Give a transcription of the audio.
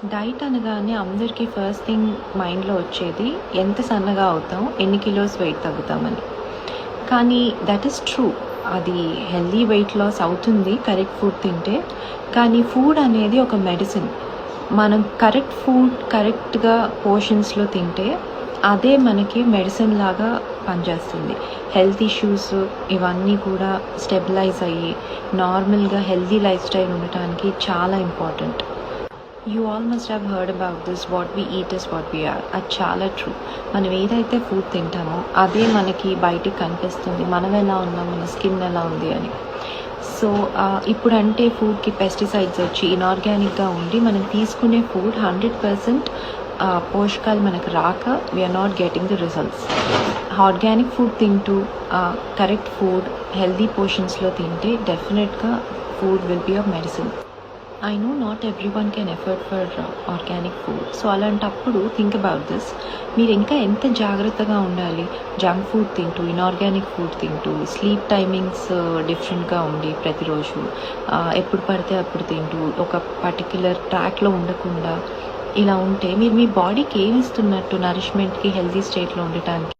Diet అనగానే అందరికీ first thing మైండ్లో వచ్చేది ఎంత సన్నగా అవుతాం, ఎన్ని కిలోస్ వెయిట్ తగ్గుతామని. కానీ దట్ ఈస్ ట్రూ. అది హెల్దీ వెయిట్ లాస్ అవుతుంది కరెక్ట్ ఫుడ్ తింటే. కానీ ఫుడ్ అనేది ఒక మెడిసిన్. మనం కరెక్ట్ ఫుడ్ కరెక్ట్గా పోర్షన్స్లో తింటే అదే మనకి మెడిసిన్ లాగా పనిచేస్తుంది. హెల్త్ ఇష్యూస్ ఇవన్నీ కూడా స్టెబిలైజ్ అయ్యి నార్మల్గా హెల్దీ లైఫ్ స్టైల్ ఉండటానికి చాలా important. You all must have heard about this, what we eat is what we are. అది చాలా ట్రూ. మనం ఏదైతే ఫుడ్ తింటామో అదే మనకి బయటికి కనిపిస్తుంది, మనం ఎలా ఉన్నాం, మన స్కిన్ ఎలా ఉంది అని. సో ఇప్పుడంటే ఫుడ్కి పెస్టిసైడ్స్ వచ్చి ఇనార్గానిక్గా ఉండి మనం తీసుకునే ఫుడ్ 100% పోషకాలు మనకు రాక we're not getting the results. Organic food తింటూ కరెక్ట్ ఫుడ్ హెల్దీ పోర్షన్స్లో తింటే డెఫినెట్గా food will be a medicine. I know not every one can afford for organic food. So అలాంటప్పుడు థింక్ అబౌట్ దిస్. మీరు ఇంకా ఎంత జాగ్రత్తగా ఉండాలి. జంక్ ఫుడ్ తింటూ, ఇన్ఆర్గానిక్ ఫుడ్ తింటూ, స్లీప్ టైమింగ్స్ డిఫరెంట్గా ఉండి ప్రతిరోజు ఎప్పుడు పడితే అప్పుడు తింటూ, ఒక పర్టిక్యులర్ ట్రాక్లో ఉండకుండా ఇలా ఉంటే మీరు మీ బాడీకి ఏమి ఇస్తున్నట్టు నరిష్మెంట్కి, హెల్తీ స్టేట్లో ఉండటానికి.